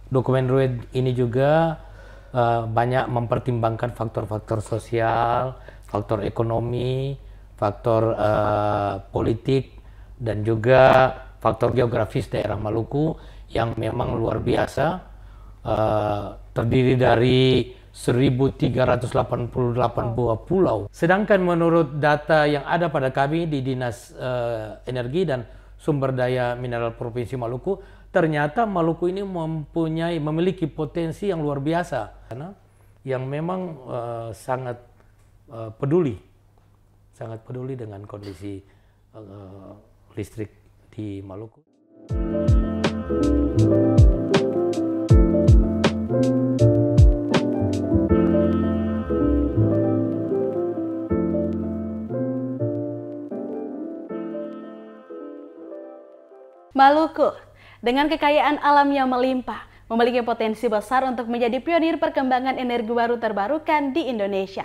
Dokumen RUED ini juga banyak mempertimbangkan faktor-faktor sosial, faktor ekonomi, faktor politik, dan juga faktor geografis daerah Maluku yang memang luar biasa, terdiri dari 1.388 buah pulau. Sedangkan menurut data yang ada pada kami di Dinas Energi dan Sumber Daya Mineral Provinsi Maluku, ternyata Maluku ini memiliki potensi yang luar biasa, karena yang memang sangat peduli dengan kondisi listrik di Maluku. Maluku, dengan kekayaan alam yang melimpah, memiliki potensi besar untuk menjadi pionir perkembangan energi baru terbarukan di Indonesia.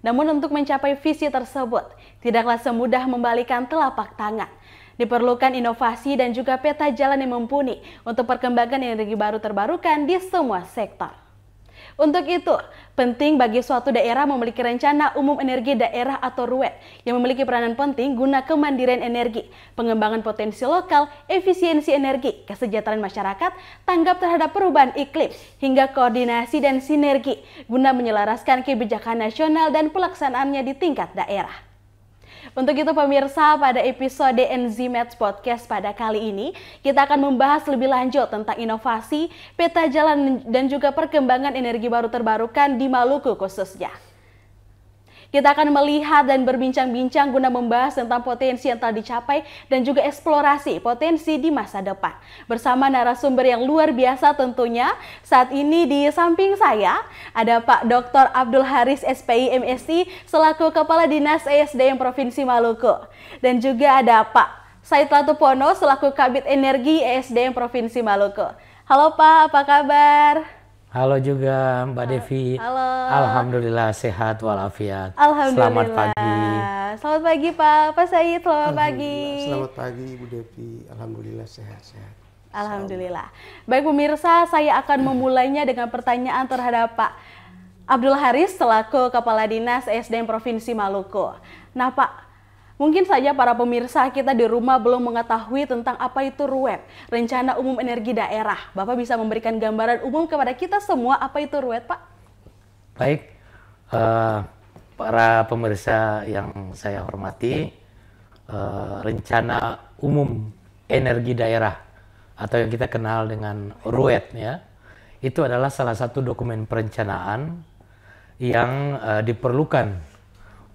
Namun untuk mencapai visi tersebut, tidaklah semudah membalikan telapak tangan. Diperlukan inovasi dan juga peta jalan yang mumpuni untuk perkembangan energi baru terbarukan di semua sektor. Untuk itu, penting bagi suatu daerah memiliki rencana umum energi daerah atau RUED yang memiliki peranan penting guna kemandirian energi, pengembangan potensi lokal, efisiensi energi, kesejahteraan masyarakat, tanggap terhadap perubahan iklim, hingga koordinasi dan sinergi guna menyelaraskan kebijakan nasional dan pelaksanaannya di tingkat daerah. Untuk itu pemirsa, pada episode NZMEDS Podcast pada kali ini, kita akan membahas lebih lanjut tentang inovasi, peta jalan, dan juga perkembangan energi baru terbarukan di Maluku khususnya. Kita akan melihat dan berbincang-bincang guna membahas tentang potensi yang telah dicapai dan juga eksplorasi potensi di masa depan. Bersama narasumber yang luar biasa tentunya. Saat ini di samping saya ada Pak Dr. Abdul Haris SPI MSc selaku Kepala Dinas ESDM Provinsi Maluku. Dan juga ada Pak Said Latupono selaku Kabid Energi ESDM Provinsi Maluku. Halo Pak, apa kabar? Halo juga Mbak Devi. Halo. Alhamdulillah sehat walafiat. Alhamdulillah. Selamat pagi. Selamat pagi Pak Said, selamat pagi. Selamat pagi Ibu Devi. Alhamdulillah sehat-sehat. Alhamdulillah. Baik pemirsa, saya akan memulainya dengan pertanyaan terhadap Pak Abdul Haris selaku Kepala Dinas ESDM Provinsi Maluku. Nah Pak, mungkin saja para pemirsa kita di rumah belum mengetahui tentang apa itu RUED, Rencana Umum Energi Daerah. Bapak bisa memberikan gambaran umum kepada kita semua apa itu RUED, Pak? Baik, para pemirsa yang saya hormati, Rencana Umum Energi Daerah atau yang kita kenal dengan RUED, ya, itu adalah salah satu dokumen perencanaan yang diperlukan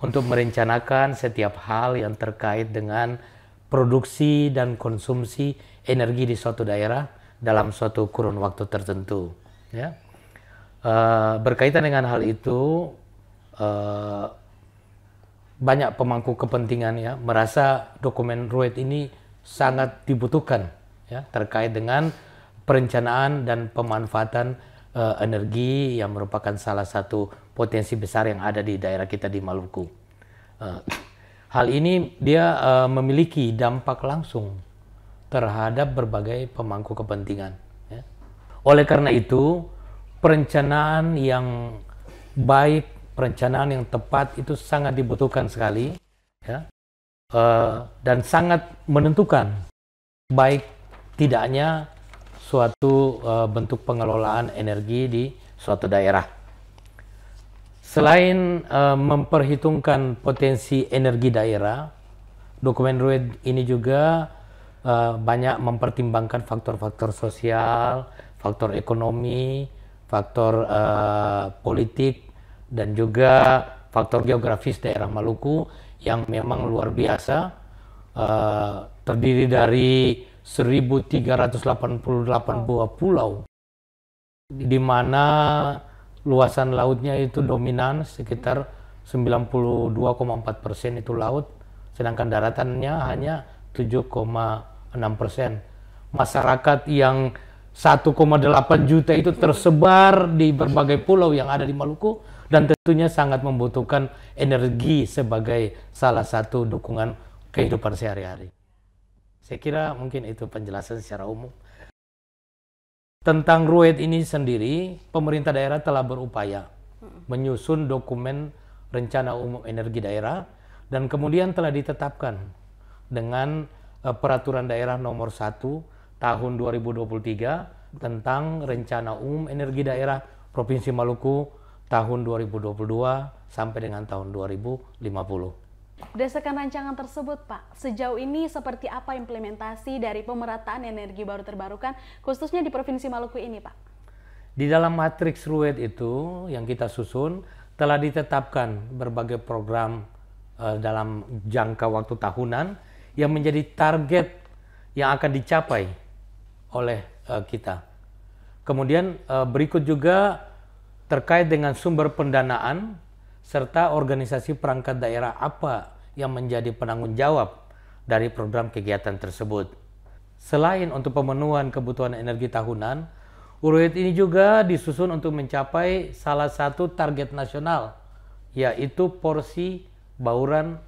untuk merencanakan setiap hal yang terkait dengan produksi dan konsumsi energi di suatu daerah dalam suatu kurun waktu tertentu. Ya. Berkaitan dengan hal itu, banyak pemangku kepentingan ya merasa dokumen RUED ini sangat dibutuhkan ya terkait dengan perencanaan dan pemanfaatan energi yang merupakan salah satu potensi besar yang ada di daerah kita di Maluku. Hal ini dia memiliki dampak langsung terhadap berbagai pemangku kepentingan. Ya. Oleh karena itu, perencanaan yang baik, perencanaan yang tepat itu sangat dibutuhkan sekali, ya, dan sangat menentukan baik tidaknya suatu bentuk pengelolaan energi di suatu daerah. Selain memperhitungkan potensi energi daerah, dokumen RUED ini juga banyak mempertimbangkan faktor-faktor sosial, faktor ekonomi, faktor politik, dan juga faktor geografis daerah Maluku yang memang luar biasa, terdiri dari 1.388 buah pulau, di mana luasan lautnya itu dominan sekitar 92,4% itu laut, sedangkan daratannya hanya 7,6%. Masyarakat yang 1,8 juta itu tersebar di berbagai pulau yang ada di Maluku dan tentunya sangat membutuhkan energi sebagai salah satu dukungan kehidupan sehari-hari. Saya kira mungkin itu penjelasan secara umum. Tentang RUET ini sendiri, pemerintah daerah telah berupaya menyusun dokumen rencana umum energi daerah dan kemudian telah ditetapkan dengan peraturan daerah nomor 1 tahun 2023 tentang rencana umum energi daerah Provinsi Maluku tahun 2022 sampai dengan tahun 2050. Berdasarkan rancangan tersebut, Pak, sejauh ini seperti apa implementasi dari pemerataan energi baru terbarukan, khususnya di Provinsi Maluku ini, Pak? Di dalam matriks RUET itu yang kita susun, telah ditetapkan berbagai program dalam jangka waktu tahunan yang menjadi target yang akan dicapai oleh kita. Kemudian berikut juga terkait dengan sumber pendanaan, serta organisasi perangkat daerah apa yang menjadi penanggung jawab dari program kegiatan tersebut. Selain untuk pemenuhan kebutuhan energi tahunan, RUET ini juga disusun untuk mencapai salah satu target nasional, yaitu porsi bauran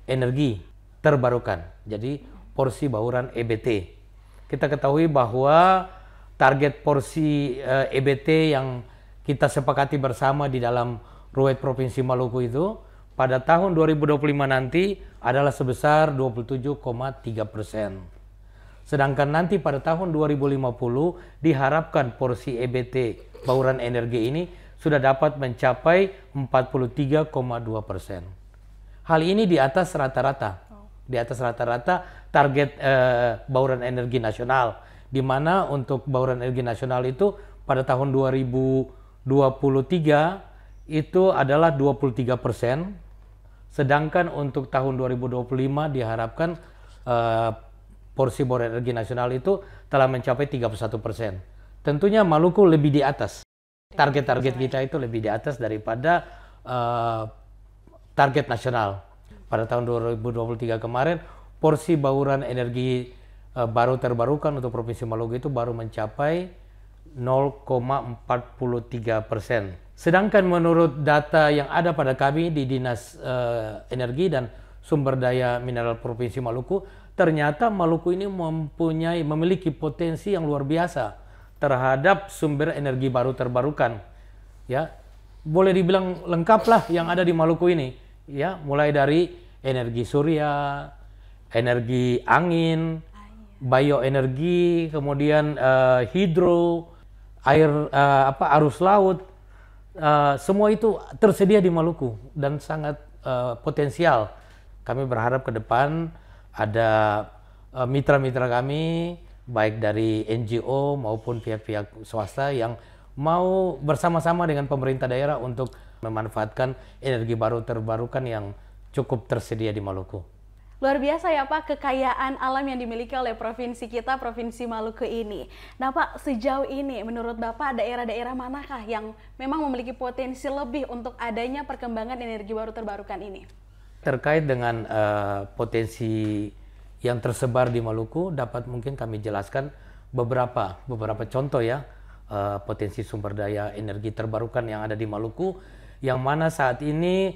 energi terbarukan. Jadi porsi bauran EBT. Kita ketahui bahwa target porsi EBT yang kita sepakati bersama di dalam RUET Provinsi Maluku itu pada tahun 2025 nanti adalah sebesar 27,3%. Sedangkan nanti pada tahun 2050 diharapkan porsi EBT bauran energi ini sudah dapat mencapai 43,2%. Hal ini di atas rata-rata, target bauran energi nasional, di mana untuk bauran energi nasional itu pada tahun 2023 itu adalah 23%, sedangkan untuk tahun 2025 diharapkan porsi bauran energi nasional itu telah mencapai 31%. Tentunya Maluku lebih di atas. Target-target kita itu lebih di atas daripada target nasional. Pada tahun 2023 kemarin, porsi bauran energi baru terbarukan untuk Provinsi Maluku itu baru mencapai 0,43%. Sedangkan menurut data yang ada pada kami di Dinas Energi dan Sumber Daya Mineral Provinsi Maluku, ternyata Maluku ini memiliki potensi yang luar biasa terhadap sumber energi baru terbarukan. Ya, boleh dibilang lengkap lah yang ada di Maluku ini. Ya, mulai dari energi surya, energi angin, bioenergi, kemudian hidro, air arus laut. Semua itu tersedia di Maluku dan sangat potensial. Kami berharap ke depan ada mitra-mitra kami, baik dari NGO maupun pihak-pihak swasta yang mau bersama-sama dengan pemerintah daerah untuk memanfaatkan energi baru terbarukan yang cukup tersedia di Maluku. Luar biasa ya Pak, kekayaan alam yang dimiliki oleh provinsi kita, Provinsi Maluku ini. Nah Pak, sejauh ini menurut Bapak daerah-daerah manakah yang memang memiliki potensi lebih untuk adanya perkembangan energi baru terbarukan ini? Terkait dengan potensi yang tersebar di Maluku, dapat mungkin kami jelaskan beberapa contoh ya, potensi sumber daya energi terbarukan yang ada di Maluku, yang mana saat ini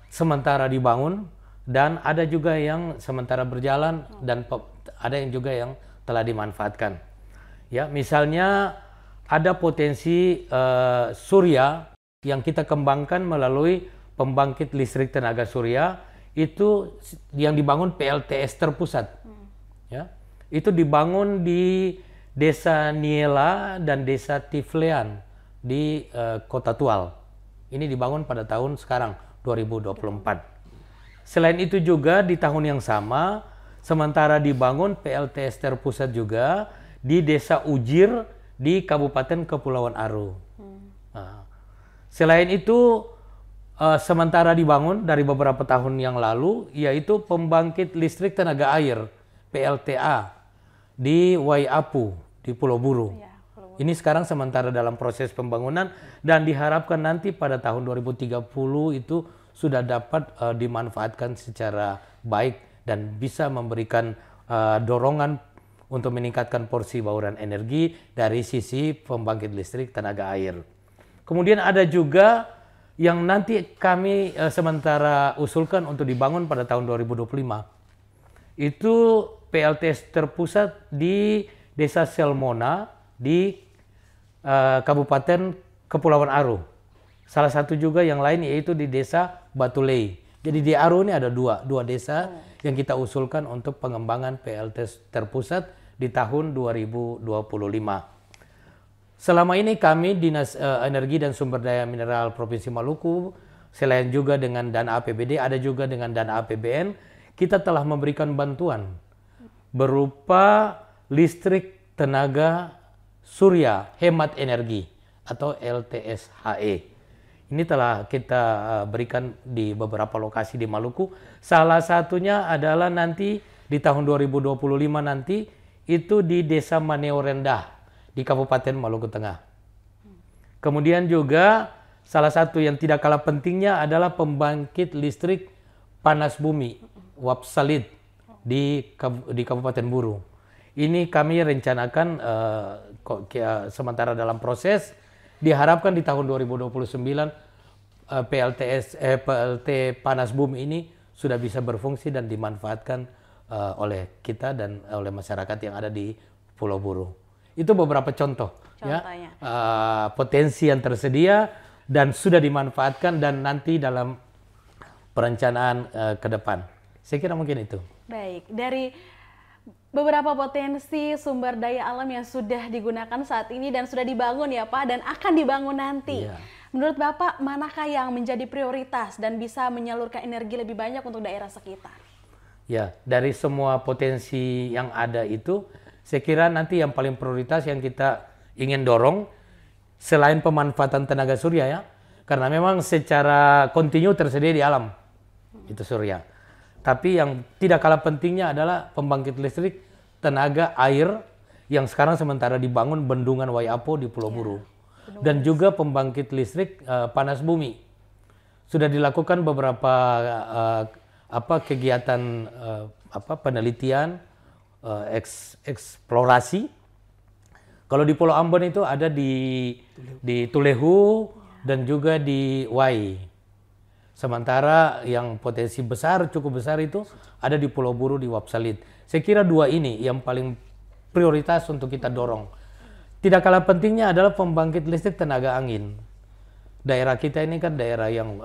sementara dibangun, dan ada juga yang sementara berjalan dan ada yang juga yang telah dimanfaatkan. Ya, misalnya ada potensi surya yang kita kembangkan melalui pembangkit listrik tenaga surya, itu yang dibangun PLTS terpusat. Ya, itu dibangun di Desa Niela dan Desa Tiflean di Kota Tual. Ini dibangun pada tahun sekarang 2024. Selain itu juga di tahun yang sama, sementara dibangun PLTS terpusat juga di Desa Ujir di Kabupaten Kepulauan Aru. Nah, selain itu, sementara dibangun dari beberapa tahun yang lalu, yaitu pembangkit listrik tenaga air PLTA di Waiapu di Pulau Buru. Ya, ini sekarang sementara dalam proses pembangunan dan diharapkan nanti pada tahun 2030 itu sudah dapat dimanfaatkan secara baik dan bisa memberikan dorongan untuk meningkatkan porsi bauran energi dari sisi pembangkit listrik tenaga air. Kemudian ada juga yang nanti kami sementara usulkan untuk dibangun pada tahun 2025. Itu PLTS terpusat di Desa Selmona di Kabupaten Kepulauan Aru. Salah satu juga yang lain yaitu di Desa Batulei. Jadi di Aru ini ada dua desa yang kita usulkan untuk pengembangan PLT terpusat di tahun 2025. Selama ini kami Dinas Energi dan Sumber Daya Mineral Provinsi Maluku, selain juga dengan dana APBD, ada juga dengan dana APBN, kita telah memberikan bantuan berupa listrik tenaga surya hemat energi atau LTSHE. Ini telah kita berikan di beberapa lokasi di Maluku. Salah satunya adalah nanti di tahun 2025 nanti itu di Desa Maneo Rendah di Kabupaten Maluku Tengah. Kemudian juga salah satu yang tidak kalah pentingnya adalah pembangkit listrik panas bumi uap salid di Kabupaten Buru. Ini kami rencanakan sementara dalam proses, diharapkan di tahun 2029 PLT panas bumi ini sudah bisa berfungsi dan dimanfaatkan oleh kita dan oleh masyarakat yang ada di Pulau Buru. Itu beberapa contoh ya, potensi yang tersedia dan sudah dimanfaatkan dan nanti dalam perencanaan ke depan. Saya kira mungkin itu. Baik, dari beberapa potensi sumber daya alam yang sudah digunakan saat ini dan sudah dibangun ya Pak, dan akan dibangun nanti. Iya. Menurut Bapak, manakah yang menjadi prioritas dan bisa menyalurkan energi lebih banyak untuk daerah sekitar? Ya, dari semua potensi yang ada itu, saya kira nanti yang paling prioritas yang kita ingin dorong, selain pemanfaatan tenaga surya ya, karena memang secara kontinu tersedia di alam, itu surya. Tapi yang tidak kalah pentingnya adalah pembangkit listrik tenaga air yang sekarang sementara dibangun Bendungan Waiapo di Pulau Buru. Dan juga pembangkit listrik panas bumi. Sudah dilakukan beberapa kegiatan penelitian, eksplorasi. Kalau di Pulau Ambon itu ada di Tulehu dan juga di Wai. Sementara yang potensi besar, cukup besar itu ada di Pulau Buru di Uap Salid. Saya kira dua ini yang paling prioritas untuk kita dorong. Tidak kalah pentingnya adalah pembangkit listrik tenaga angin. Daerah kita ini kan daerah yang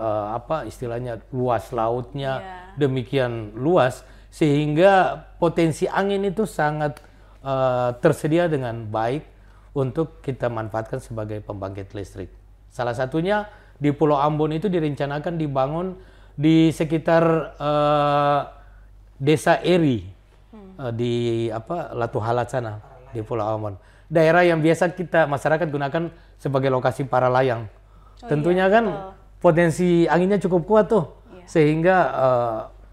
istilahnya luas lautnya, demikian luas sehingga potensi angin itu sangat tersedia dengan baik untuk kita manfaatkan sebagai pembangkit listrik. Salah satunya di Pulau Ambon itu direncanakan dibangun di sekitar Desa Eri di Latuhalat sana di Pulau Ambon. Daerah yang biasa kita masyarakat gunakan sebagai lokasi para layang. Tentunya kan potensi anginnya cukup kuat tuh, sehingga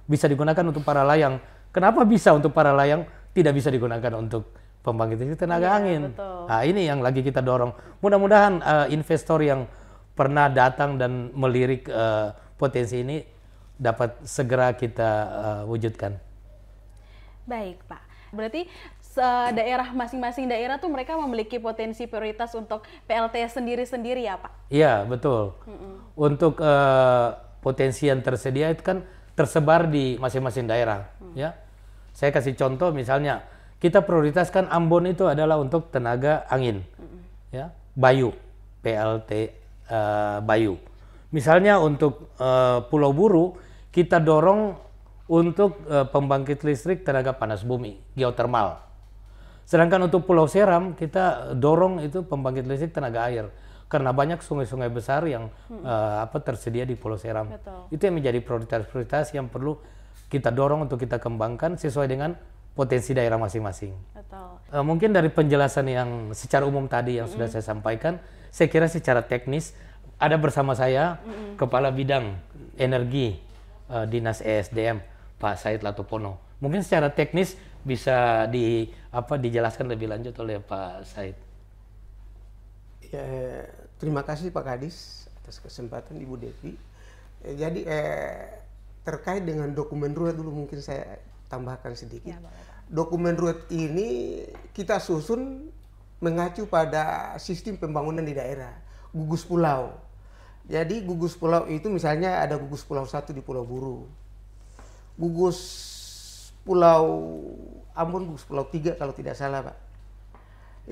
bisa digunakan untuk para layang. Kenapa bisa untuk para layang, tidak bisa digunakan untuk pembangkit listrik tenaga angin? Betul. Nah, ini yang lagi kita dorong. Mudah-mudahan investor yang pernah datang dan melirik potensi ini dapat segera kita wujudkan. Baik Pak, berarti daerah masing-masing daerah tuh mereka memiliki potensi prioritas untuk PLT sendiri-sendiri ya Pak? Iya betul. Untuk potensi yang tersedia itu kan tersebar di masing-masing daerah. Ya, saya kasih contoh misalnya kita prioritaskan Ambon itu adalah untuk tenaga angin, ya, Bayu, PLT Bayu. Misalnya untuk Pulau Buru kita dorong untuk pembangkit listrik tenaga panas bumi, geotermal. Sedangkan untuk Pulau Seram kita dorong itu pembangkit listrik tenaga air karena banyak sungai-sungai besar yang tersedia di Pulau Seram. Betul. Itu yang menjadi prioritas-prioritas yang perlu kita dorong untuk kita kembangkan sesuai dengan potensi daerah masing-masing. Mungkin dari penjelasan yang secara umum tadi yang sudah saya sampaikan, saya kira secara teknis ada bersama saya Kepala Bidang Energi Dinas ESDM Pak Said Latopono. Mungkin secara teknis bisa dijelaskan lebih lanjut oleh Pak Said. Ya, terima kasih Pak Kadis atas kesempatan Ibu Devi. Jadi terkait dengan dokumen RUET dulu mungkin saya tambahkan sedikit. Ya, dokumen RUET ini kita susun mengacu pada sistem pembangunan di daerah, gugus pulau. Jadi gugus pulau itu misalnya ada gugus pulau 1 di Pulau Buru, gugus pulau Ambon, gugus pulau 3 kalau tidak salah Pak.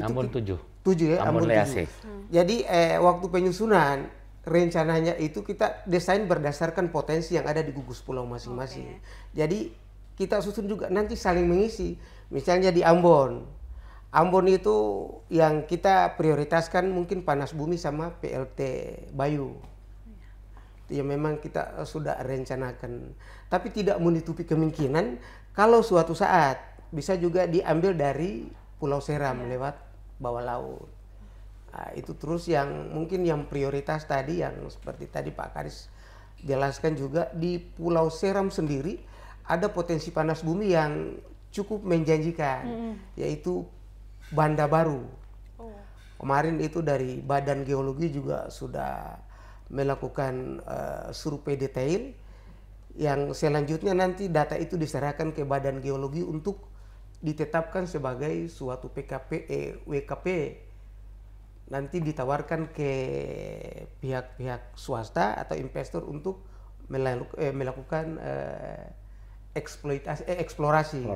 Ambon 7. 7 ya, Ambon Ambon 7. Lease. Jadi waktu penyusunan rencananya itu kita desain berdasarkan potensi yang ada di gugus pulau masing-masing. Jadi kita susun juga nanti saling mengisi. Misalnya di Ambon. Ambon itu yang kita prioritaskan mungkin panas bumi sama PLT Bayu. Itu yang memang kita sudah rencanakan. Tapi tidak menutupi kemungkinan kalau suatu saat bisa juga diambil dari Pulau Seram lewat bawah laut. Nah, itu terus yang mungkin yang prioritas tadi yang seperti tadi Pak Kadis jelaskan juga di Pulau Seram sendiri ada potensi panas bumi yang cukup menjanjikan, yaitu Banda Baru. Kemarin itu dari Badan Geologi juga sudah melakukan survei detail yang selanjutnya nanti data itu diserahkan ke Badan Geologi untuk ditetapkan sebagai suatu WKP, nanti ditawarkan ke pihak-pihak swasta atau investor untuk melakukan eksplorasi.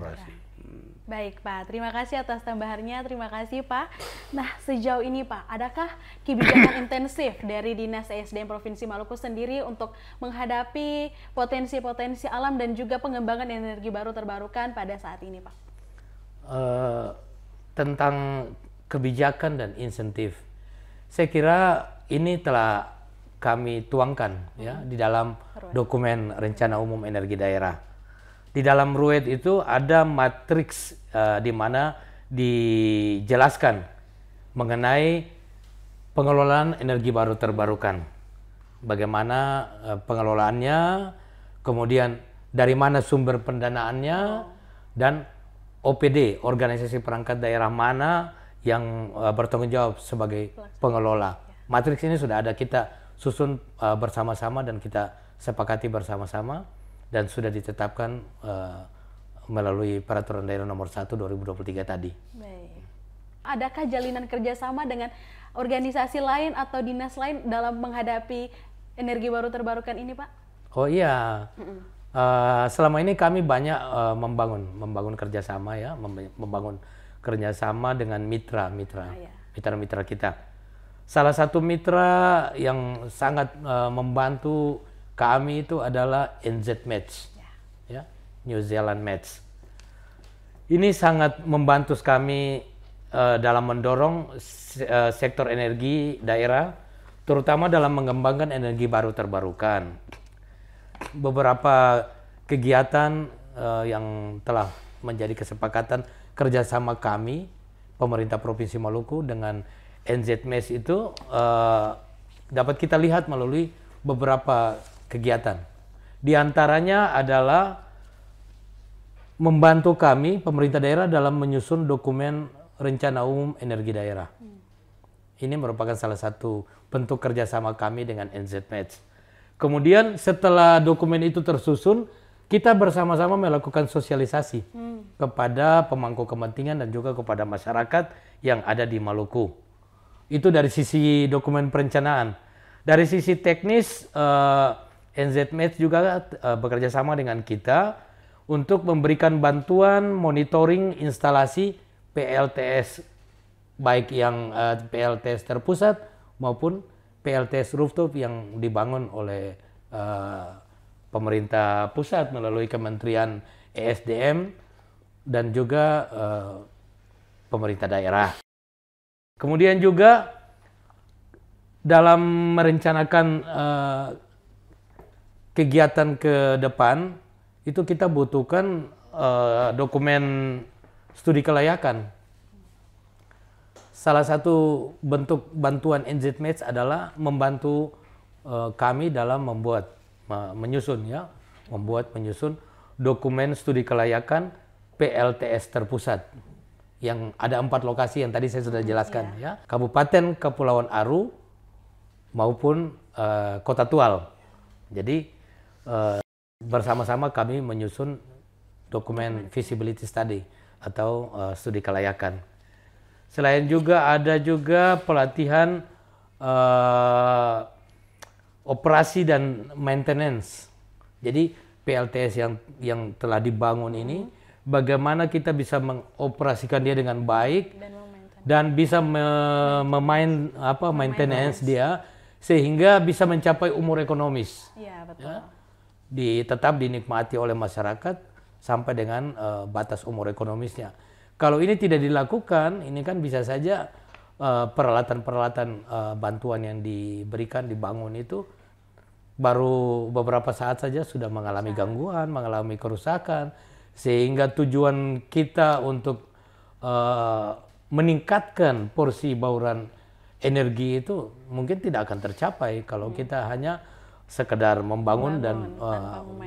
Baik Pak, terima kasih atas tambahannya, terima kasih Pak. Nah sejauh ini Pak, adakah kebijakan intensif dari Dinas ESDM Provinsi Maluku sendiri untuk menghadapi potensi-potensi alam dan juga pengembangan energi baru terbarukan pada saat ini Pak? Tentang kebijakan dan insentif, saya kira ini telah kami tuangkan ya di dalam dokumen Rencana Umum Energi Daerah. Di dalam RUED itu ada matriks di mana dijelaskan mengenai pengelolaan energi baru terbarukan. Bagaimana pengelolaannya, kemudian dari mana sumber pendanaannya, dan OPD, organisasi perangkat daerah mana yang bertanggung jawab sebagai pengelola. Matriks ini sudah ada, kita susun bersama-sama dan kita sepakati bersama-sama. Dan sudah ditetapkan melalui Peraturan Daerah Nomor 1 2023 tadi. Baik. Adakah jalinan kerjasama dengan organisasi lain atau dinas lain dalam menghadapi energi baru terbarukan ini, Pak? Oh iya, selama ini kami banyak membangun kerjasama ya, membangun kerjasama dengan mitra-mitra kita. Salah satu mitra yang sangat membantu kami itu adalah NZ Match, ya, New Zealand Match. Ini sangat membantu kami dalam mendorong sektor energi daerah, terutama dalam mengembangkan energi baru terbarukan. Beberapa kegiatan yang telah menjadi kesepakatan kerjasama kami, pemerintah Provinsi Maluku dengan NZ Match itu dapat kita lihat melalui beberapa kegiatan. Di antaranya adalah membantu kami, pemerintah daerah, dalam menyusun dokumen Rencana Umum Energi Daerah. Ini merupakan salah satu bentuk kerjasama kami dengan NZ Match. Kemudian setelah dokumen itu tersusun, kita bersama-sama melakukan sosialisasi kepada pemangku kepentingan dan juga kepada masyarakat yang ada di Maluku. Itu dari sisi dokumen perencanaan. Dari sisi teknis, NZ Match juga bekerja sama dengan kita untuk memberikan bantuan monitoring instalasi PLTS, baik yang PLTS terpusat maupun PLTS rooftop yang dibangun oleh pemerintah pusat melalui Kementerian ESDM dan juga pemerintah daerah. Kemudian juga dalam merencanakan kegiatan ke depan, itu kita butuhkan dokumen studi kelayakan. Salah satu bentuk bantuan NZ Match adalah membantu kami dalam menyusun dokumen studi kelayakan PLTS terpusat yang ada 4 lokasi yang tadi saya sudah jelaskan, ya, Kabupaten Kepulauan Aru maupun Kota Tual. Jadi bersama-sama kami menyusun dokumen feasibility study atau studi kelayakan. Selain juga ada juga pelatihan operasi dan maintenance. Jadi PLTS yang telah dibangun ini, bagaimana kita bisa mengoperasikan dia dengan baik dan bisa maintenance dia sehingga bisa mencapai umur ekonomis. Iya, betul. Ya, tetap dinikmati oleh masyarakat sampai dengan batas umur ekonomisnya. Kalau ini tidak dilakukan, ini kan bisa saja peralatan-peralatan bantuan yang diberikan, dibangun itu baru beberapa saat saja sudah mengalami gangguan, mengalami kerusakan, sehingga tujuan kita untuk meningkatkan porsi bauran energi itu mungkin tidak akan tercapai kalau kita hanya sekedar membangun dan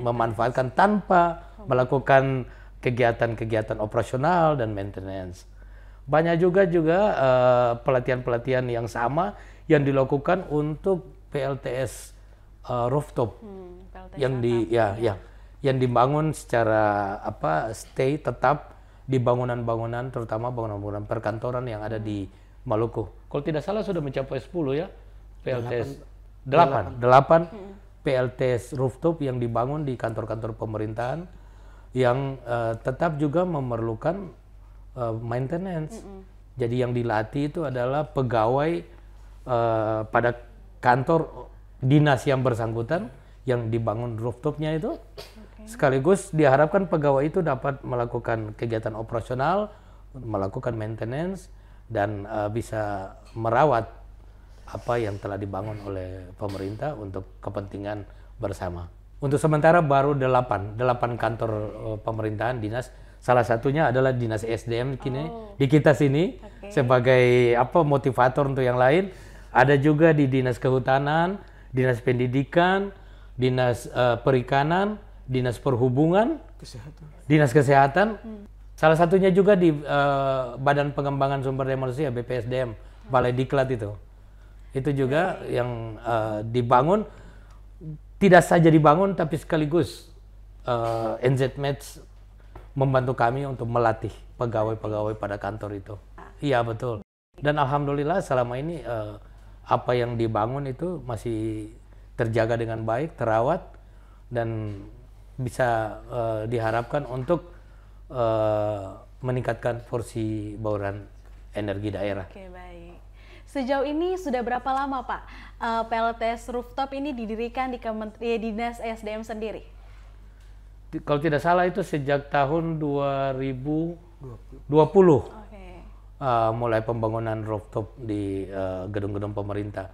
memanfaatkan tanpa melakukan kegiatan-kegiatan operasional dan maintenance. Banyak juga pelatihan-pelatihan yang sama yang dilakukan untuk PLTS rooftop yang yang dibangun secara stay tetap di bangunan-bangunan, terutama bangunan-bangunan perkantoran yang ada di Maluku. Kalau tidak salah sudah mencapai 10 ya PLTS 8 PLTS rooftop yang dibangun di kantor-kantor pemerintahan yang tetap juga memerlukan maintenance. Jadi yang dilatih itu adalah pegawai pada kantor dinas yang bersangkutan yang dibangun rooftopnya itu. Sekaligus diharapkan pegawai itu dapat melakukan kegiatan operasional, melakukan maintenance, dan bisa merawat apa yang telah dibangun oleh pemerintah untuk kepentingan bersama. Untuk sementara baru 8 kantor pemerintahan dinas. Salah satunya adalah dinas SDM di kita sini sebagai motivator untuk yang lain. Ada juga di dinas kehutanan, dinas pendidikan, dinas perikanan, dinas perhubungan, dinas kesehatan. Salah satunya juga di Badan Pengembangan Sumber Daya Manusia BPSDM, Balai Diklat itu. Itu juga yang dibangun, tidak saja dibangun tapi sekaligus NZMEDS membantu kami untuk melatih pegawai-pegawai pada kantor itu. Iya betul. Dan alhamdulillah selama ini apa yang dibangun itu masih terjaga dengan baik, terawat, dan bisa diharapkan untuk meningkatkan porsi bauran energi daerah. Oke, baik. Sejauh ini sudah berapa lama Pak PLTS rooftop ini didirikan di Dinas SDM sendiri? Kalau tidak salah itu sejak tahun 2020 mulai pembangunan rooftop di gedung-gedung pemerintah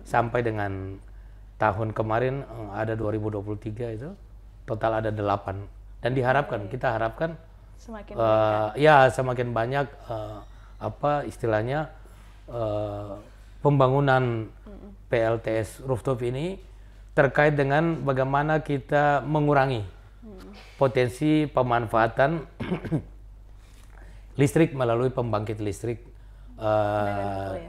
sampai dengan tahun kemarin ada 2023 itu total ada 8 dan diharapkan kita harapkan semakin banyak istilahnya pembangunan PLTS rooftop ini terkait dengan bagaimana kita mengurangi potensi pemanfaatan listrik melalui pembangkit listrik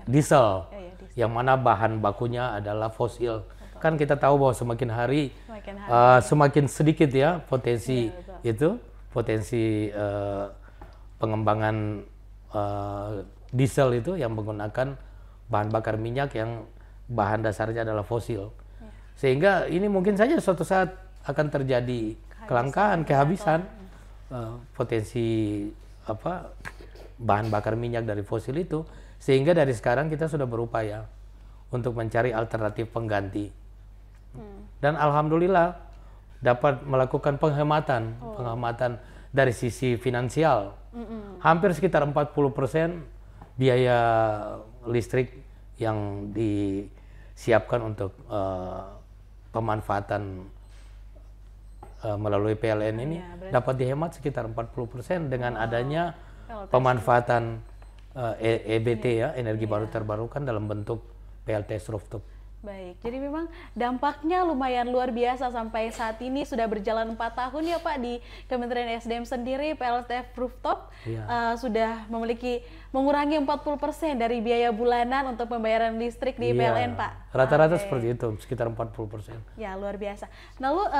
diesel, yang mana bahan bakunya adalah fosil. Kan kita tahu bahwa semakin hari semakin sedikit ya potensi potensi pengembangan diesel itu yang menggunakan bahan bakar minyak yang bahan dasarnya adalah fosil. Sehingga ini mungkin saja suatu saat akan terjadi kelangkaan, kehabisan potensi bahan bakar minyak dari fosil itu, sehingga dari sekarang kita sudah berupaya untuk mencari alternatif pengganti. Dan alhamdulillah dapat melakukan penghematan dari sisi finansial. Hampir sekitar 40% biaya listrik yang disiapkan untuk pemanfaatan melalui PLN ini dapat dihemat sekitar 40% dengan adanya pemanfaatan EBT ya, energi baru terbarukan dalam bentuk PLTS rooftop. Baik, jadi memang dampaknya lumayan luar biasa sampai saat ini sudah berjalan 4 tahun ya Pak di Kementerian SDM sendiri PLTS rooftop sudah mengurangi 40% dari biaya bulanan untuk pembayaran listrik di PLN Pak. Rata-rata seperti itu, sekitar 40%. Ya, luar biasa. Lalu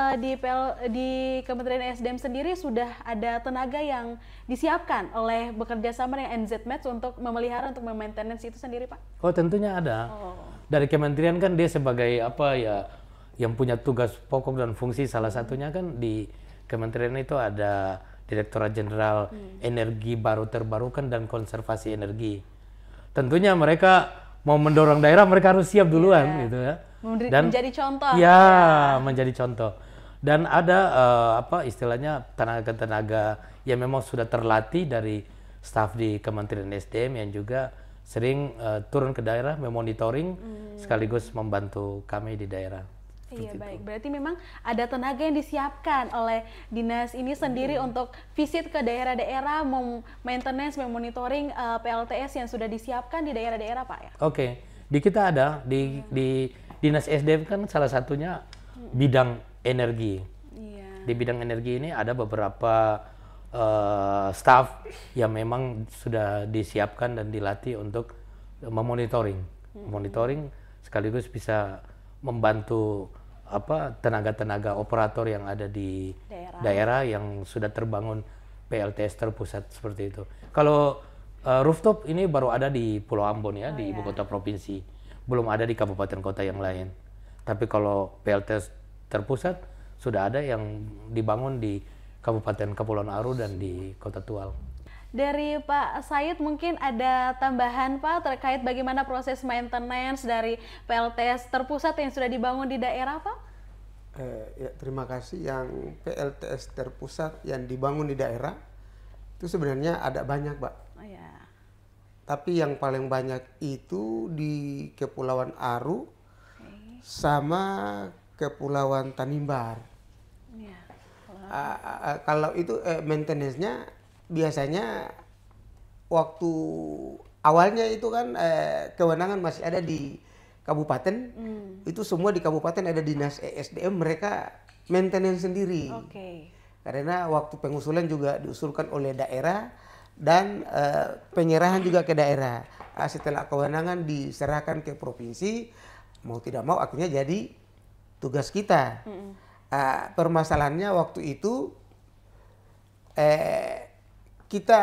di Kementerian SDM sendiri sudah ada tenaga yang disiapkan oleh bekerja sama dengan NZMEDS untuk memelihara, untuk memaintenance itu sendiri Pak? Oh tentunya ada. Dari kementerian kan dia sebagai yang punya tugas pokok dan fungsi, salah satunya kan di kementerian itu ada Direktorat Jenderal Energi Baru Terbarukan dan Konservasi Energi. tentunya mereka mau mendorong daerah, mereka harus siap duluan gitu ya. Dan menjadi contoh. Ya, menjadi contoh. Dan ada apa istilahnya tenaga-tenaga yang memang sudah terlatih dari staf di Kementerian SDM yang juga sering turun ke daerah memonitoring sekaligus membantu kami di daerah. Iya, baik. Berarti memang ada tenaga yang disiapkan oleh dinas ini sendiri untuk visit ke daerah-daerah, maintenance, memonitoring PLTS yang sudah disiapkan di daerah-daerah, Pak ya? Oke, di kita ada di dinas SDM kan salah satunya bidang energi. Iya. Di bidang energi ini ada beberapa staf yang memang sudah disiapkan dan dilatih untuk memonitoring, sekaligus bisa membantu apa tenaga-tenaga operator yang ada di daerah yang sudah terbangun PLTS terpusat seperti itu. Kalau rooftop ini baru ada di Pulau Ambon ya, di ibu kota provinsi, belum ada di kabupaten kota yang lain. Tapi kalau PLTS terpusat sudah ada yang dibangun di Kabupaten Kepulauan Aru dan di Kota Tual. Dari Pak Said mungkin ada tambahan Pak terkait bagaimana proses maintenance dari PLTS terpusat yang sudah dibangun di daerah Pak? Ya, terima kasih. Yang PLTS terpusat yang dibangun di daerah itu sebenarnya ada banyak Pak. Oh, ya. Tapi yang paling banyak itu di Kepulauan Aru sama Kepulauan Tanimbar. Ya. Kalau itu maintenance-nya biasanya waktu awalnya itu kan kewenangan masih ada di kabupaten, itu semua di kabupaten ada dinas ESDM, mereka maintenance sendiri. Karena waktu pengusulan juga diusulkan oleh daerah dan penyerahan juga ke daerah. Setelah kewenangan diserahkan ke provinsi, mau tidak mau akhirnya jadi tugas kita. Permasalahannya waktu itu kita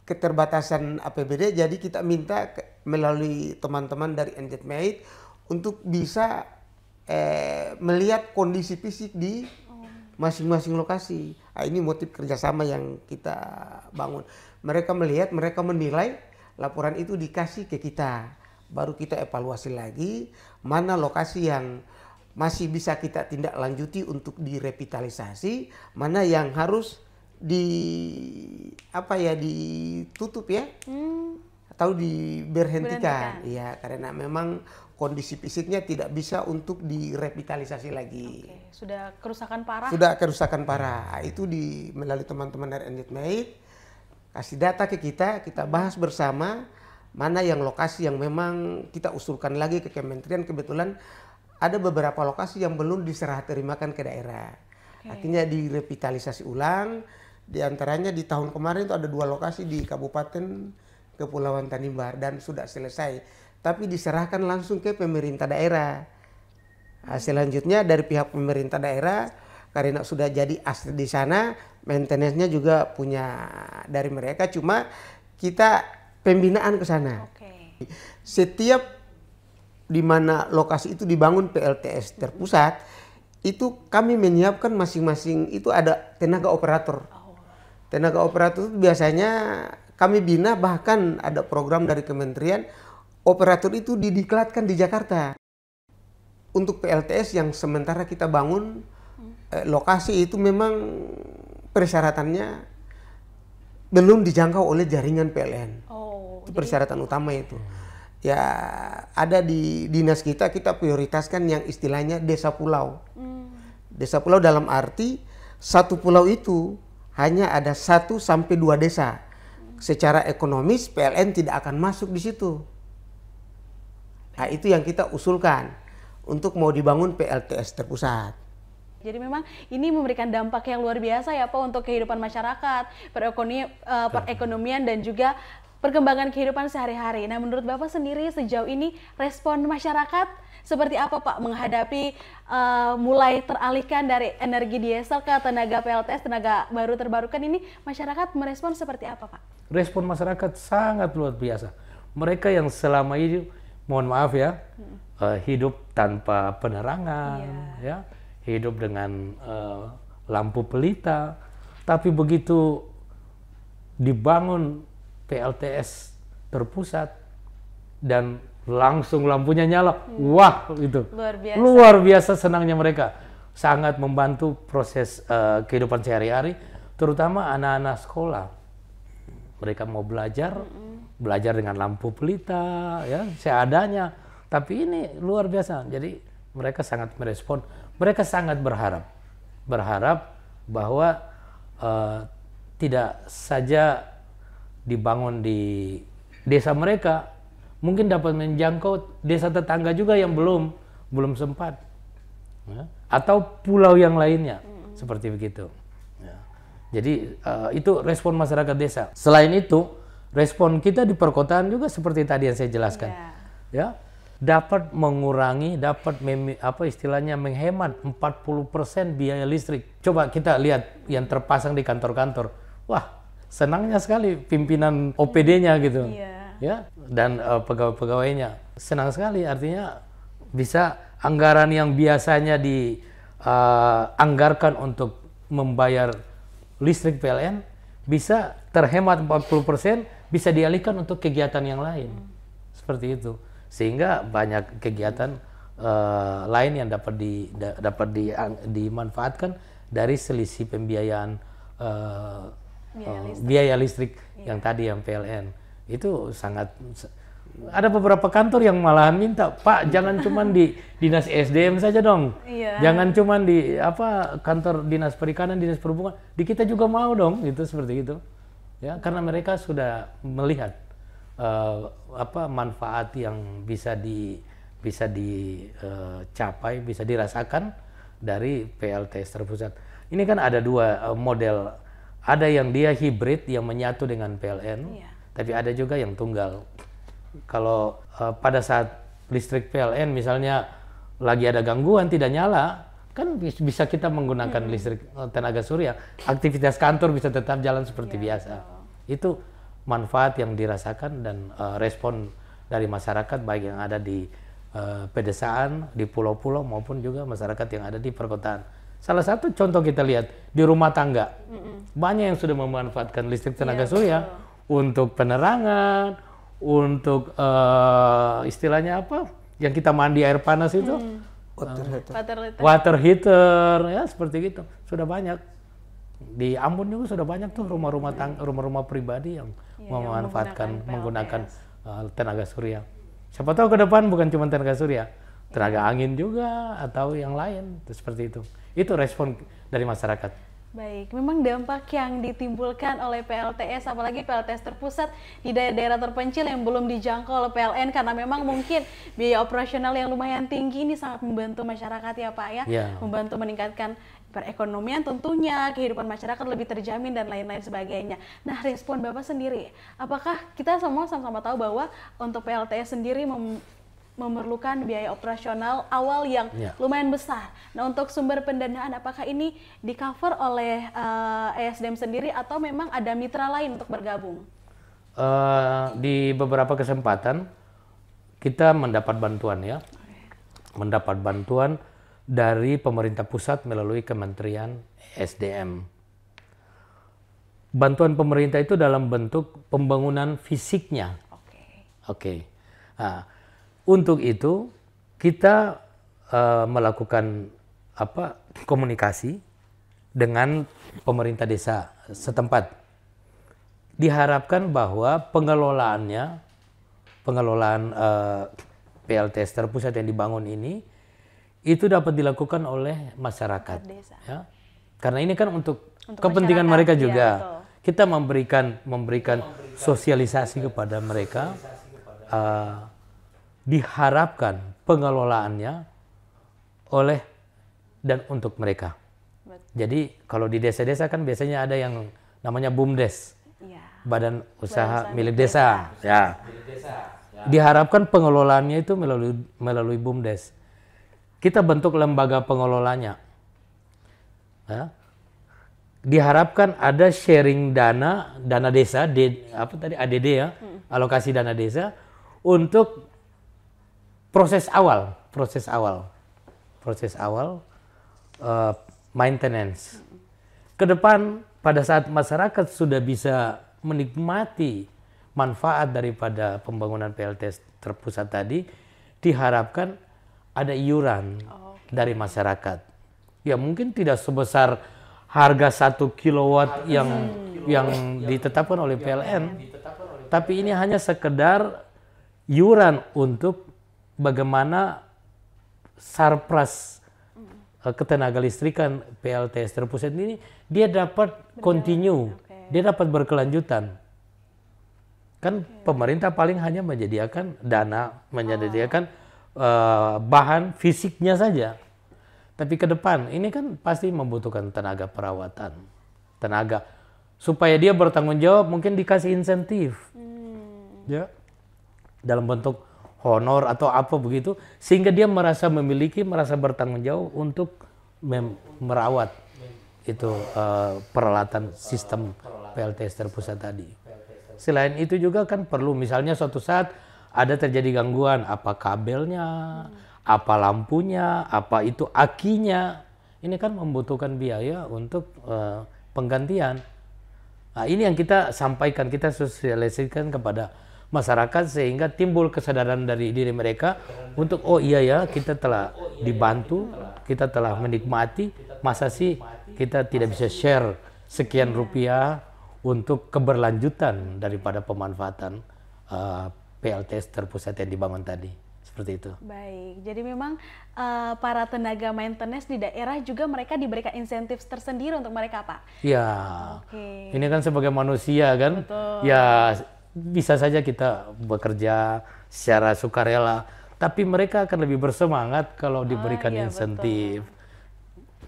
keterbatasan APBD, jadi kita minta melalui teman-teman dari NZMAID untuk bisa melihat kondisi fisik di masing-masing lokasi. Ini motif kerjasama yang kita bangun. Mereka melihat, mereka menilai, laporan itu dikasih ke kita. Baru kita evaluasi lagi mana lokasi yang masih bisa kita tindak lanjuti untuk direvitalisasi, mana yang harus ditutup ya, atau diberhentikan. Ya, karena memang kondisi fisiknya tidak bisa untuk direvitalisasi lagi. Sudah kerusakan parah. Itu melalui teman-teman dari NZMAID kasih data ke kita bahas bersama mana yang lokasi yang memang kita usulkan lagi ke kementerian. Kebetulan ada beberapa lokasi yang belum diserah terimakan ke daerah. Artinya direvitalisasi ulang. Di antaranya di tahun kemarin itu ada 2 lokasi di Kabupaten Kepulauan Tanimbar dan sudah selesai. Tapi diserahkan langsung ke pemerintah daerah. Selanjutnya dari pihak pemerintah daerah, karena sudah jadi asli di sana, maintenance-nya juga punya dari mereka. Cuma kita pembinaan ke sana. Setiap di mana lokasi itu dibangun PLTS terpusat, itu kami menyiapkan masing-masing itu ada tenaga operator. Tenaga operator itu biasanya kami bina, bahkan ada program dari kementerian, operator itu didiklatkan di Jakarta. Untuk PLTS yang sementara kita bangun, lokasi itu memang persyaratannya belum dijangkau oleh jaringan PLN. Itu persyaratan utama itu. Ya, ada di dinas kita prioritaskan yang istilahnya desa pulau. Desa pulau dalam arti satu pulau itu hanya ada 1 sampai 2 desa. Secara ekonomis PLN tidak akan masuk di situ. Nah, itu yang kita usulkan untuk mau dibangun PLTS terpusat. Jadi memang ini memberikan dampak yang luar biasa ya Pak untuk kehidupan masyarakat, perekonomian dan juga perkembangan kehidupan sehari-hari. Nah, menurut Bapak sendiri sejauh ini respon masyarakat seperti apa Pak menghadapi mulai teralihkan dari energi diesel ke tenaga PLTS, tenaga baru terbarukan ini, masyarakat merespon seperti apa Pak? Respon masyarakat sangat luar biasa. Mereka yang selama ini, mohon maaf ya, hidup tanpa penerangan, ya, hidup dengan lampu pelita, tapi begitu dibangun PLTS terpusat dan langsung lampunya nyala. Wah, itu luar biasa senangnya mereka. Sangat membantu proses kehidupan sehari-hari, terutama anak-anak sekolah. Mereka mau belajar dengan lampu pelita, ya, seadanya. Tapi ini luar biasa. Jadi mereka sangat merespon. Mereka sangat berharap bahwa tidak saja dibangun di desa mereka, mungkin dapat menjangkau desa tetangga juga yang belum sempat, ya, atau pulau yang lainnya, seperti begitu. Ya. Jadi itu respon masyarakat desa. Selain itu, respon kita di perkotaan juga seperti tadi yang saya jelaskan, ya, dapat mengurangi, istilahnya menghemat 40% biaya listrik. Coba kita lihat yang terpasang di kantor-kantor, wah senangnya sekali pimpinan OPD-nya gitu. Ya, dan pegawai-pegawainya senang sekali, artinya bisa anggaran yang biasanya dianggarkan untuk membayar listrik PLN bisa terhemat 40%, bisa dialihkan untuk kegiatan yang lain, seperti itu, sehingga banyak kegiatan lain yang dapat dimanfaatkan dari selisih pembiayaan biaya listrik yang tadi yang PLN. Itu sangat, ada beberapa kantor yang malahan minta, Pak, jangan cuma di dinas SDM saja dong, jangan cuma di kantor dinas perikanan, dinas perhubungan, di kita juga mau dong, gitu, seperti itu, ya, karena mereka sudah melihat manfaat yang bisa dicapai, bisa dirasakan dari PLTS terpusat. Ini kan ada dua model, ada yang dia hibrid yang menyatu dengan PLN. Tapi ada juga yang tunggal. Kalau pada saat listrik PLN misalnya lagi ada gangguan tidak nyala, kan bisa kita menggunakan listrik tenaga surya. Aktivitas kantor bisa tetap jalan seperti biasa. Itu manfaat yang dirasakan dan respon dari masyarakat baik yang ada di pedesaan, di pulau-pulau maupun juga masyarakat yang ada di perkotaan. Salah satu contoh kita lihat di rumah tangga. Banyak yang sudah memanfaatkan listrik tenaga surya. Untuk penerangan, untuk istilahnya yang kita mandi air panas itu, water heater, ya, seperti gitu. Sudah banyak. Di Ambon juga sudah banyak tuh rumah-rumah pribadi yang memanfaatkan menggunakan tenaga surya. Siapa tahu ke depan bukan cuma tenaga surya, tenaga angin juga atau yang lain, seperti itu. Itu respon dari masyarakat. Baik, memang dampak yang ditimbulkan oleh PLTS, apalagi PLTS terpusat di daerah-daerah terpencil yang belum dijangkau oleh PLN, karena memang mungkin biaya operasional yang lumayan tinggi ini sangat membantu masyarakat ya Pak ya, membantu meningkatkan perekonomian tentunya, kehidupan masyarakat lebih terjamin dan lain-lain sebagainya. Nah, respon Bapak sendiri, apakah kita semua sama-sama tahu bahwa untuk PLTS sendiri memerlukan biaya operasional awal yang lumayan besar. Nah, untuk sumber pendanaan, apakah ini di-cover oleh ESDM sendiri atau memang ada mitra lain untuk bergabung? Di beberapa kesempatan kita mendapat bantuan, ya. Mendapat bantuan dari pemerintah pusat melalui Kementerian SDM. Bantuan pemerintah itu dalam bentuk pembangunan fisiknya. Oke. Nah, untuk itu kita melakukan komunikasi dengan pemerintah desa setempat. Diharapkan bahwa pengelolaan PLTS terpusat yang dibangun ini itu dapat dilakukan oleh masyarakat. Ya. Karena ini kan untuk kepentingan mereka juga. Kita memberikan sosialisasi kepada mereka. Diharapkan pengelolaannya oleh dan untuk mereka. Jadi kalau di desa-desa kan biasanya ada yang namanya BUMDes, Badan Usaha Milik Desa. Ya. Diharapkan pengelolaannya itu melalui BUMDes. Kita bentuk lembaga pengelolanya. Ya. Diharapkan ada sharing dana desa, ADD ya, alokasi dana desa untuk proses awal maintenance. Ke depan pada saat masyarakat sudah bisa menikmati manfaat daripada pembangunan PLTS terpusat tadi diharapkan ada iuran dari masyarakat. Ya mungkin tidak sebesar harga 1 kilowatt yang ditetapkan oleh PLN, tapi ini hanya sekedar iuran untuk bagaimana surplus ketenaga listrikan PLTS terpusat ini dia dapat continue, dia dapat berkelanjutan. Kan pemerintah paling hanya menyediakan dana, menyediakan bahan fisiknya saja. Tapi ke depan ini kan pasti membutuhkan tenaga perawatan, tenaga supaya dia bertanggung jawab, mungkin dikasih insentif, ya, dalam bentuk honor atau apa begitu, sehingga dia merasa bertanggung jawab untuk merawat itu peralatan sistem PLTS terpusat tadi. Selain itu juga kan perlu misalnya suatu saat ada terjadi gangguan, apa kabelnya, apa lampunya, apa itu akinya, ini kan membutuhkan biaya untuk penggantian. Nah, ini yang kita sampaikan, kita sosialisasikan kepada masyarakat sehingga timbul kesadaran dari diri mereka untuk oh iya ya, kita telah dibantu, kita telah menikmati, masa sih kita tidak bisa share sekian rupiah untuk keberlanjutan daripada pemanfaatan PLTS terpusat yang dibangun tadi. Seperti itu. Baik, jadi memang para tenaga maintenance di daerah juga mereka diberikan insentif tersendiri untuk mereka, Pak? Ya, ini kan sebagai manusia kan, ya bisa saja kita bekerja secara sukarela, tapi mereka akan lebih bersemangat kalau diberikan insentif.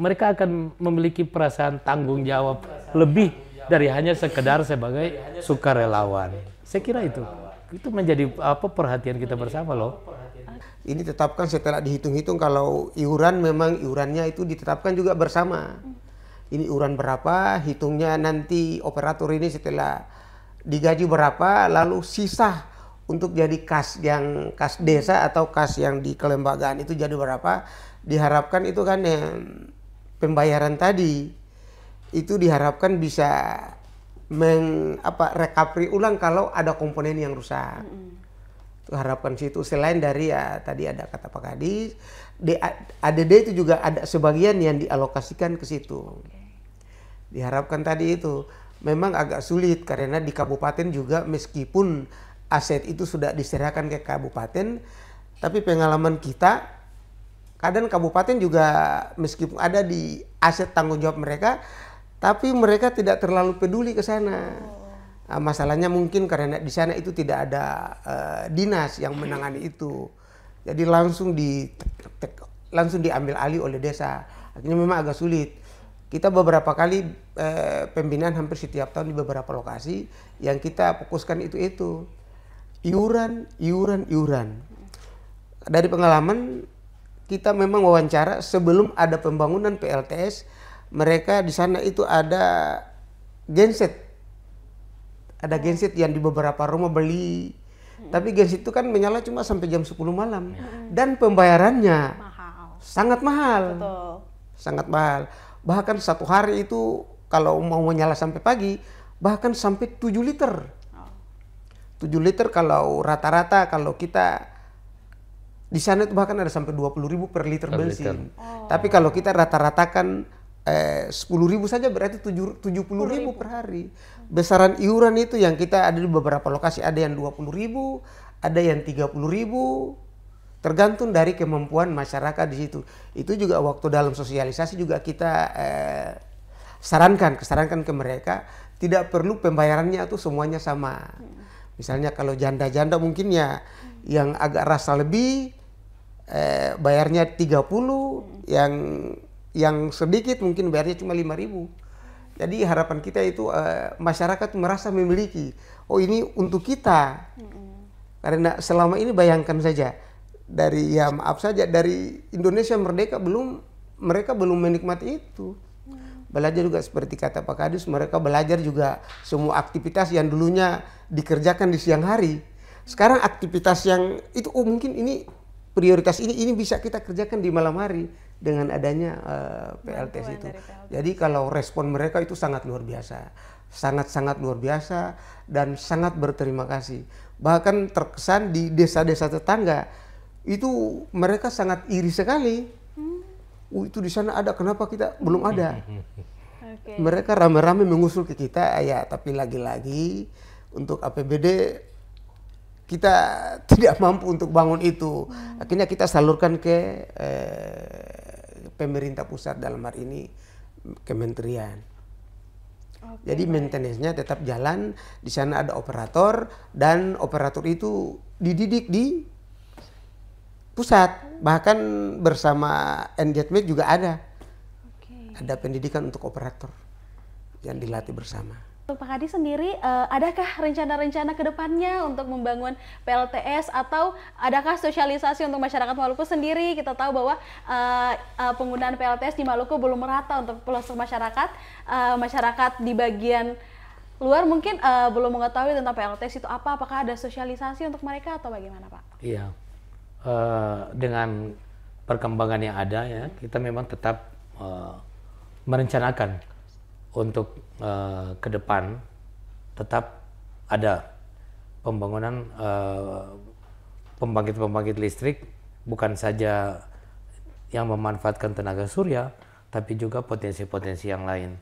Mereka akan memiliki perasaan tanggung jawab lebih dari hanya sekedar sebagai sukarelawan. Saya kira itu menjadi perhatian kita bersama loh. Ini ditetapkan setelah dihitung-hitung, kalau iuran memang iurannya itu ditetapkan juga bersama. Ini iuran berapa, hitungnya nanti operator ini setelah digaji berapa, lalu sisa untuk jadi kas yang kas desa atau kas yang di kelembagaan itu jadi berapa. Diharapkan itu kan pembayaran tadi itu diharapkan bisa recovery ulang kalau ada komponen yang rusak. Harapkan situ selain dari ya tadi ada kata Pak Kadis, ADD itu juga ada sebagian yang dialokasikan ke situ. Diharapkan tadi itu memang agak sulit karena di kabupaten juga meskipun aset itu sudah diserahkan ke kabupaten, tapi pengalaman kita kadang kabupaten juga meskipun ada di aset tanggung jawab mereka, tapi mereka tidak terlalu peduli ke sana. Masalahnya mungkin karena di sana itu tidak ada dinas yang menangani itu, jadi langsung diambil alih oleh desa. Akhirnya memang agak sulit. Kita beberapa kali pembinaan hampir setiap tahun di beberapa lokasi yang kita fokuskan itu iuran. Dari pengalaman kita memang wawancara sebelum ada pembangunan PLTS, mereka di sana itu ada genset. Ada genset yang di beberapa rumah beli, tapi genset itu kan menyala cuma sampai jam 10 malam dan pembayarannya sangat mahal. Betul. Sangat mahal. Bahkan satu hari itu kalau mau menyala sampai pagi bahkan sampai 7 liter. 7 liter kalau rata-rata kalau kita di sana itu bahkan ada sampai 20.000 per liter bensin. Tapi kalau kita rata-ratakan 10.000 saja berarti 70.000 per hari. Besaran iuran itu yang kita ada di beberapa lokasi, ada yang 20.000, ada yang 30.000, tergantung dari kemampuan masyarakat di situ. Itu juga waktu dalam sosialisasi juga kita sarankan ke mereka, tidak perlu pembayarannya itu semuanya sama. Misalnya kalau janda-janda mungkin ya yang agak rasa lebih bayarnya 30, yang sedikit mungkin bayarnya cuma 5.000. Jadi harapan kita itu masyarakat merasa memiliki, oh ini untuk kita. Karena selama ini bayangkan saja dari dari Indonesia merdeka mereka belum menikmati itu. Belajar juga seperti kata Pak Kadis, mereka belajar juga semua aktivitas yang dulunya dikerjakan di siang hari. Sekarang aktivitas yang itu mungkin ini prioritas ini bisa kita kerjakan di malam hari dengan adanya PLTS itu. Jadi kalau respon mereka itu sangat luar biasa. sangat-sangat luar biasa dan sangat berterima kasih. Bahkan terkesan di desa-desa tetangga itu mereka sangat iri sekali. Itu di sana ada, kenapa kita belum ada? Oke. Mereka rame-rame mengusul ke kita, ya tapi lagi-lagi untuk APBD kita tidak mampu untuk bangun itu. Akhirnya kita salurkan ke pemerintah pusat, dalam hari ini kementerian. Oke, Jadi baik. maintenance-nya tetap jalan, di sana ada operator dan operator itu dididik di pusat, bahkan bersama NJMED juga ada. Oke. Ada pendidikan untuk operator yang dilatih bersama. Untuk Pak Kadis sendiri, adakah rencana-rencana ke depannya untuk membangun PLTS atau adakah sosialisasi untuk masyarakat Maluku sendiri? Kita tahu bahwa penggunaan PLTS di Maluku belum merata untuk pelosok masyarakat. Masyarakat di bagian luar mungkin belum mengetahui tentang PLTS itu apa. Apakah ada sosialisasi untuk mereka atau bagaimana, Pak? Iya, dengan perkembangan yang ada ya, kita memang tetap merencanakan untuk ke depan tetap ada pembangunan pembangkit-pembangkit listrik, bukan saja yang memanfaatkan tenaga surya, tapi juga potensi-potensi yang lain.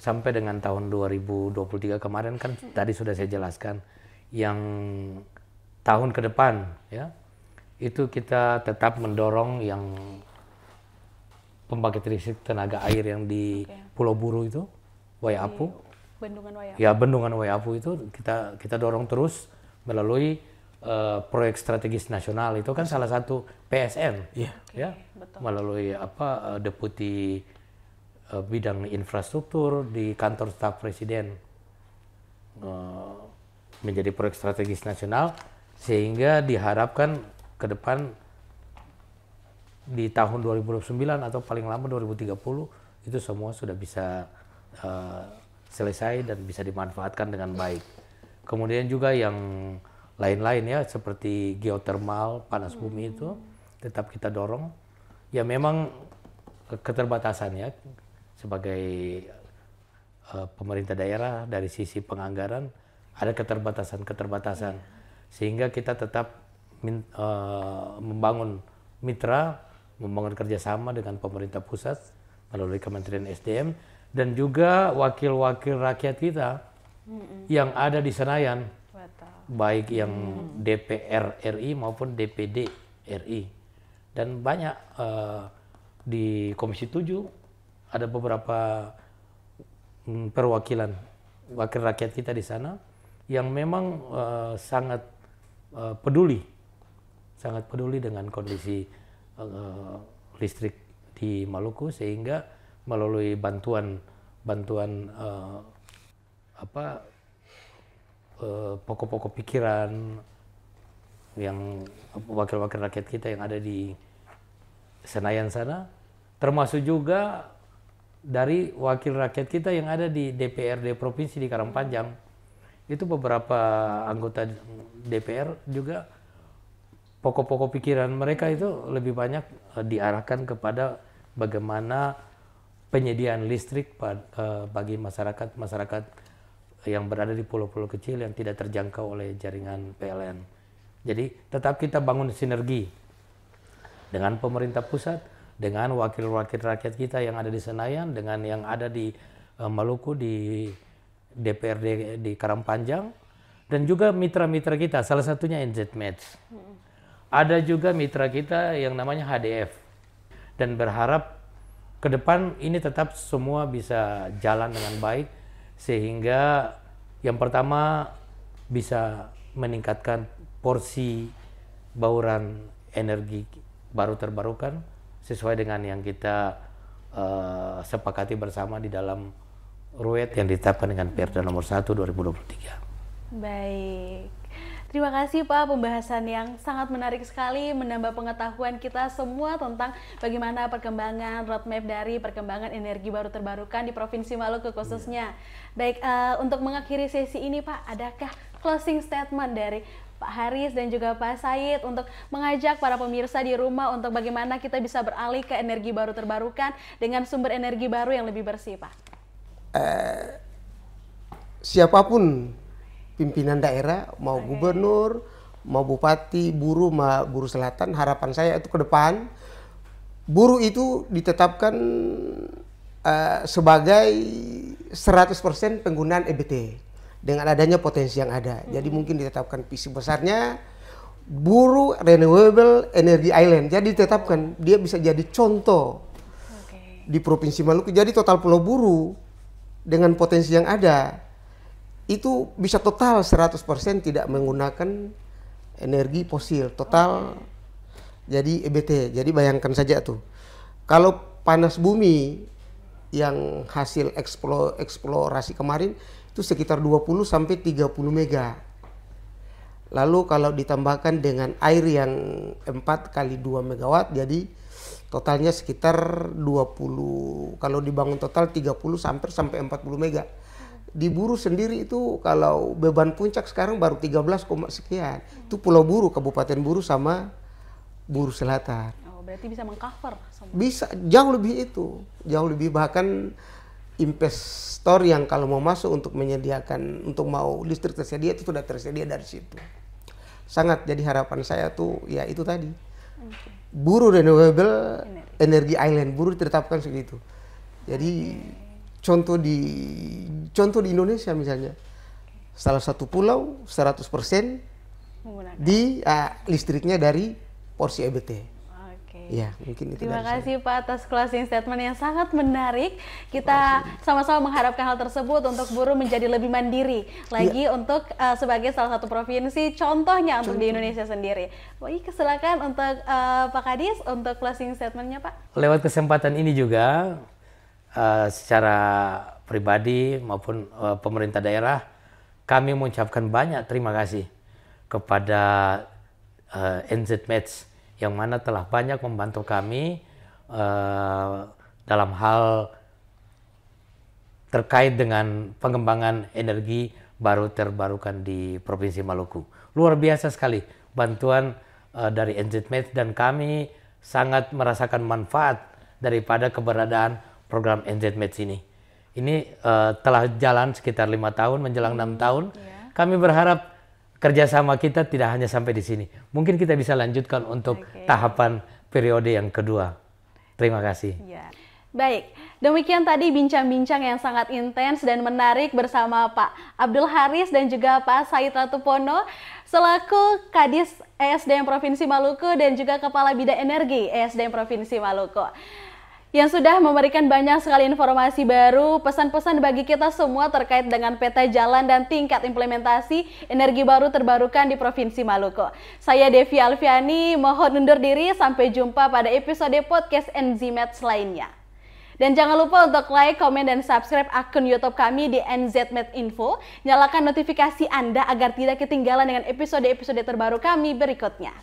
Sampai dengan tahun 2023 kemarin kan tadi sudah saya jelaskan, yang tahun ke depan ya, itu kita tetap mendorong yang pembangkit listrik tenaga air yang di Pulau Buru itu, Waiapu. Bendungan Waiapu. Ya, Bendungan Waiapu itu kita dorong terus melalui proyek strategis nasional. Itu kan salah satu PSN, ya, betul. melalui Deputi bidang infrastruktur di kantor staf presiden, menjadi proyek strategis nasional, sehingga diharapkan ke depan di tahun 2029 atau paling lama 2030 itu semua sudah bisa selesai dan bisa dimanfaatkan dengan baik. Kemudian juga yang lain-lain ya, seperti geotermal, panas bumi itu tetap kita dorong. Ya memang keterbatasannya sebagai pemerintah daerah dari sisi penganggaran ada keterbatasan, sehingga kita tetap membangun mitra, membangun kerjasama dengan pemerintah pusat melalui Kementerian SDM dan juga wakil-wakil rakyat kita yang ada di Senayan, baik yang DPR RI maupun DPD RI, dan banyak di Komisi 7 ada beberapa perwakilan wakil rakyat kita di sana yang memang sangat peduli dengan kondisi listrik di Maluku, sehingga melalui bantuan pokok-pokok pikiran yang wakil-wakil rakyat kita yang ada di Senayan sana, termasuk juga dari wakil rakyat kita yang ada di DPRD Provinsi di Karangpanjang, itu beberapa anggota DPR juga pokok-pokok pikiran mereka itu lebih banyak diarahkan kepada bagaimana penyediaan listrik bagi masyarakat yang berada di pulau-pulau kecil yang tidak terjangkau oleh jaringan PLN. Jadi tetap kita bangun sinergi dengan pemerintah pusat, dengan wakil-wakil rakyat kita yang ada di Senayan, dengan yang ada di Maluku di DPRD di Karangpanjang, dan juga mitra-mitra kita, salah satunya NJMED. Ada juga mitra kita yang namanya HDF, dan berharap ke depan ini tetap semua bisa jalan dengan baik, sehingga yang pertama bisa meningkatkan porsi bauran energi baru terbarukan sesuai dengan yang kita sepakati bersama di dalam RUET yang ditetapkan dengan Perda nomor 1 2023. Baik. Terima kasih Pak, pembahasan yang sangat menarik sekali, menambah pengetahuan kita semua tentang bagaimana perkembangan roadmap dari perkembangan energi baru terbarukan di Provinsi Maluku khususnya. Baik, untuk mengakhiri sesi ini Pak, adakah closing statement dari Pak Haris dan juga Pak Said untuk mengajak para pemirsa di rumah untuk bagaimana kita bisa beralih ke energi baru terbarukan dengan sumber energi baru yang lebih bersih Pak? siapapun pimpinan daerah, mau gubernur, mau bupati, buruh, mau buruh selatan, harapan saya itu ke depan buruh itu ditetapkan sebagai 100% penggunaan EBT dengan adanya potensi yang ada. Jadi mungkin ditetapkan visi besarnya buruh renewable energy island. Jadi ditetapkan dia bisa jadi contoh di Provinsi Maluku. Jadi total pulau buruh dengan potensi yang ada itu bisa total 100% tidak menggunakan energi fosil total. Jadi EBT. Jadi bayangkan saja tuh. Kalau panas bumi yang hasil eksplorasi kemarin itu sekitar 20 sampai 30 mega. Lalu kalau ditambahkan dengan air yang 4 kali 2 megawatt jadi totalnya sekitar 20. Kalau dibangun total 30 sampai 40 mega. Di Buru sendiri itu kalau beban puncak sekarang baru 13, sekian. Itu Pulau Buru, Kabupaten Buru sama Buru Selatan. Oh, berarti bisa mengcover semua. Bisa, jauh lebih itu. Jauh lebih, bahkan investor yang kalau mau masuk untuk menyediakan, untuk mau listrik tersedia itu sudah tersedia dari situ. Sangat, jadi harapan saya tuh ya itu tadi. Buru renewable energy island, Buru ditetapkan segitu. Jadi contoh di Indonesia misalnya, salah satu pulau 100% di listriknya dari porsi EBT. Ya, mungkin itu. Terima kasih Pak atas closing statement yang sangat menarik. Kita sama-sama mengharapkan hal tersebut untuk buruh menjadi lebih mandiri lagi untuk sebagai salah satu provinsi contohnya untuk di Indonesia sendiri. Baik, silakan untuk Pak Kadis untuk closing statementnya Pak. Lewat kesempatan ini juga secara pribadi maupun pemerintah daerah kami mengucapkan banyak terima kasih kepada NZMEDS yang mana telah banyak membantu kami dalam hal terkait dengan pengembangan energi baru terbarukan di Provinsi Maluku. Luar biasa sekali bantuan dari NZMEDS dan kami sangat merasakan manfaat daripada keberadaan program NZMEDS ini. Ini telah jalan sekitar 5 tahun menjelang 6 tahun. Kami berharap kerjasama kita tidak hanya sampai di sini. Mungkin kita bisa lanjutkan untuk tahapan periode yang kedua. Terima kasih. Baik, demikian tadi bincang-bincang yang sangat intens dan menarik bersama Pak Abdul Haris dan juga Pak Said Ratupono selaku Kadis ESDM Provinsi Maluku dan juga Kepala Bidang Energi ESDM Provinsi Maluku, yang sudah memberikan banyak sekali informasi baru, pesan-pesan bagi kita semua terkait dengan peta jalan dan tingkat implementasi energi baru terbarukan di Provinsi Maluku. Saya Devi Alfiani, mohon undur diri, sampai jumpa pada episode podcast NZMEDS lainnya. Dan jangan lupa untuk like, komen, dan subscribe akun YouTube kami di NZMEDS Info. Nyalakan notifikasi Anda agar tidak ketinggalan dengan episode-episode terbaru kami berikutnya.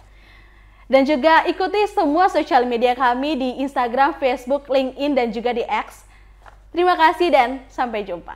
Dan juga ikuti semua sosial media kami di Instagram, Facebook, LinkedIn, dan juga di X. Terima kasih dan sampai jumpa.